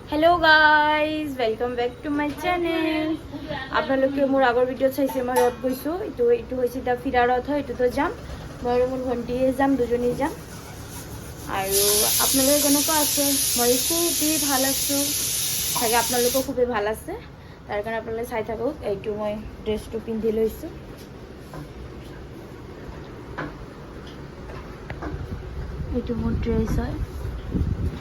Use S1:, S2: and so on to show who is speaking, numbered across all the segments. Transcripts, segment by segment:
S1: hello guys welcome back to my channel आपलोके मोर आगर भिडिओ चाइसे मैं रथ गई ये फिरा रथ ये जाम मैं मोर भंटीए जाम दुजनी जाम और आपलोके केनेकुवा आछे मैं खूबी भाल आछो चागे आपलोको खूबी भाल आछे तार कारण आपलोके चाइ थाकुक एइटु मैं ड्रेसटो पिंधि लैছো एइटु मोर ड्रेस है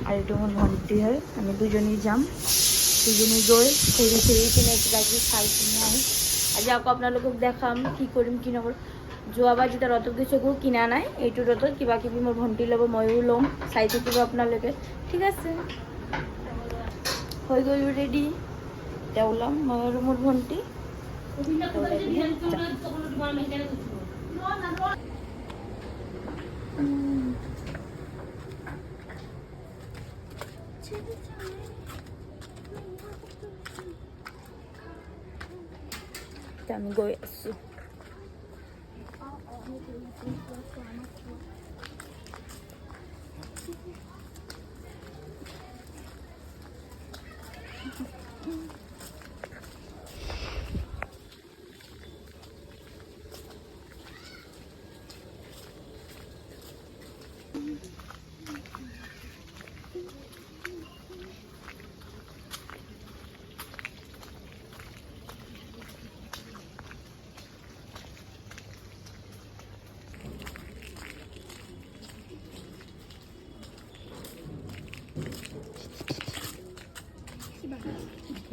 S1: और ये मोर भंटी है आम दुजनी जाम दुजनी गई घूरी फिरी किने क्या खाई किने आज आको आपलोक देखाम कि करम कि नकर जोबार जो रथ गई किना ना यू रथ क्या कि मोर भंटी लब मयो लम चाई थकिब आपलोके ठीक है हो गलो रेडी ओलाम मैं और मोर भंटी আমি গৈ আছো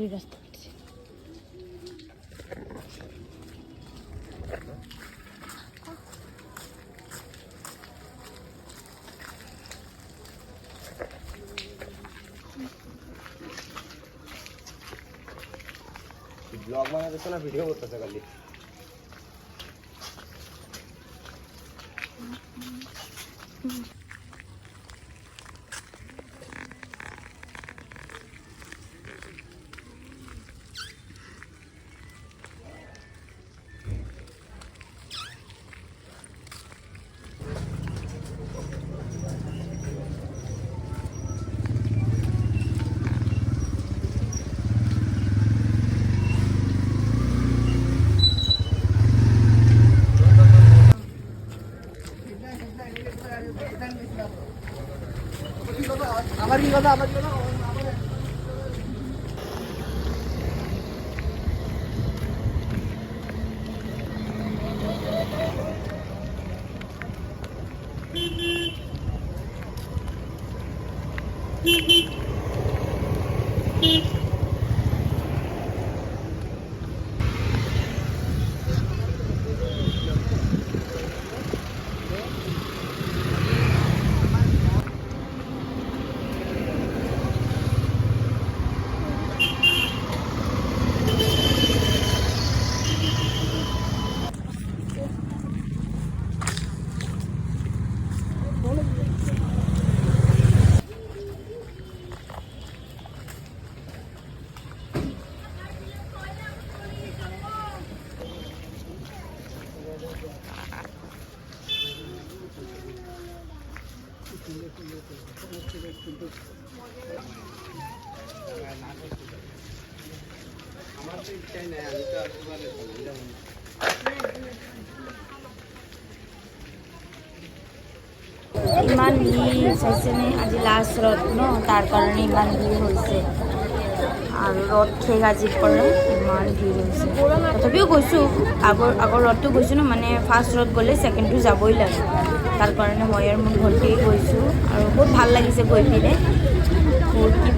S1: রাস্তা
S2: ব্লগ বানাতেছ না ভিডিও করতেছ খালি আমার কি কথা
S1: ইমান ভিৰ চাইছেনে আজি লাষ্ট ৰথ ন তাৰ কাৰণে ইমান ভিৰ হৈছে আৰু ৰথ শেষ আজিৰ পৰা ইমান ভিৰ হৈছে তথাপিও গৈছোঁ আগৰ ৰথটো গৈছোঁ ন মানে ফাৰ্ষ্ট ৰথ গ'লে ছেকেণ্ডটো যাবই লাগে তাৰ কাৰণে মই আৰু মোৰ ভণ্টিয়ে গৈছোঁ আৰু বহুত ভাল লাগিছে গৈ পিনে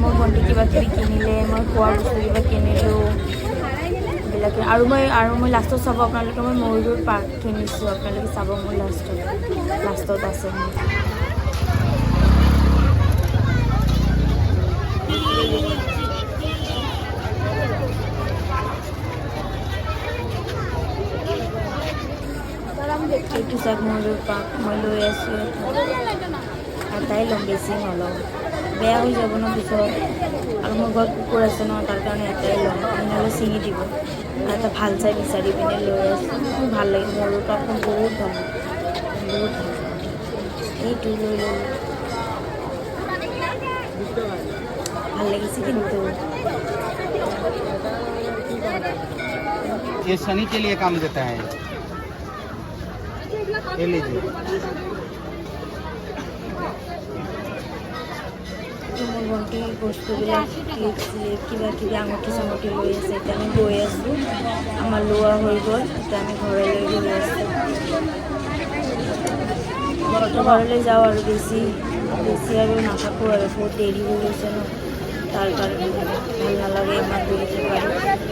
S1: মোৰ ভণ্টি কিবা কিবি কিনিলে মই খোৱা বস্তু কিবা কিনিলোঁ এইবিলাকে আৰু মই লাষ্টত চাব আপোনালোকে মই ময়ূৰ পাৰ্ক কিনিছোঁ আপোনালোকে চাব মোৰ লাষ্টত আছে এইটো চাওক ময়ূৰ পাৰ্ক মই লৈ আছোঁ এটাই ল'ম বেছি নলওঁ বেয়া হৈ যাব ন পিছত আৰু মোৰ ঘৰত কুকুৰ আছে ন তাৰ কাৰণে এটাই ল'ম নহ'লে ছিঙি দিব এটা ভাল চাই বিচাৰি পিনে লৈ আছোঁ মোৰ ভাল লাগে ময়ূৰ পাৰ্কখন বহুত ভাল এইটো লৈ ল'লোঁ ভাল ভাল লাগিছে কিন্তু
S2: ये शनि के लिए काम देता है ये लीजिए
S1: মোৰ ভণ্টি বস্তুবিলাক ক্লিপ চিলিপ কিবা কিবি আঙুঠি চাঙুঠি লৈ আছে এতিয়া আমি গৈ আছোঁ আমাৰ লোৱা হৈ গ'ল এতিয়া আমি ঘৰলৈ গৈ আছোঁ ঘৰলৈ যাওঁ আৰু বেছি আৰু নাথাকোঁ আৰু বহুত দেৰি হৈ গৈছে ন তাৰ কাৰণে ভাল নালাগে ইমান দেৰি থকা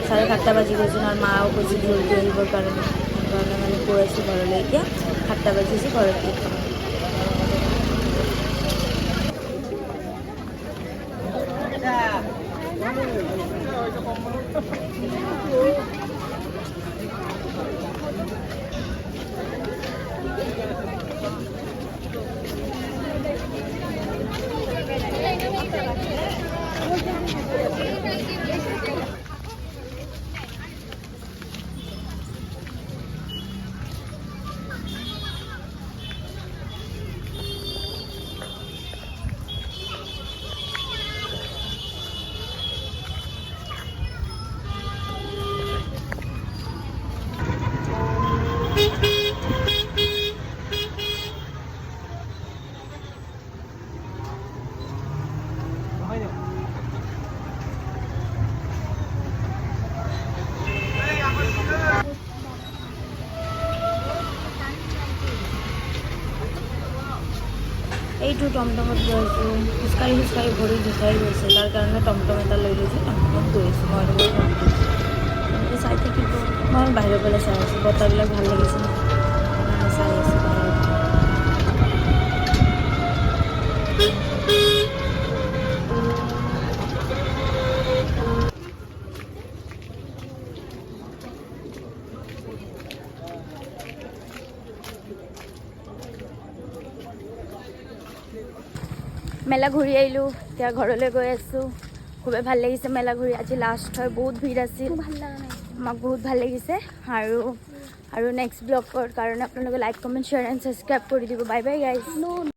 S1: 7:30 বাজি গৈছে আৰু মাও কৈছে জলদি আহিবৰ কাৰণে সেইকাৰণে মানে গৈ আছোঁ ঘৰলৈ এতিয়া 7টা বাজিছে ঘৰত যাম এইটো টমটমত গৈ আছোঁ খোজকাঢ়ি ভৰি বিষাই গৈছে তাৰ কাৰণে টমটম এটা লৈ লৈছোঁ টমটমত গৈ আছোঁ মই আৰু মোৰ ভণ্টি এনেকৈ চাই থাকিব মই বাহিৰৰ ফালে চাই আছোঁ বতৰবিলাক ভাল লাগিছে ন সেইকাৰণে চাই আছোঁ বাহিৰৰ মেলা ঘূৰি আহিলোঁ এতিয়া ঘৰলৈ গৈ আছোঁ খুবেই ভাল লাগিছে মেলা ঘূৰি আজি লাষ্ট হয় বহুত ভিৰ আছিল ভাল লগা নাই আমাক বহুত ভাল লাগিছে আৰু নেক্সট ব্লগৰ কাৰণে আপোনালোকে like comment share and subscribe কৰি দিব বাই বাই গাইজ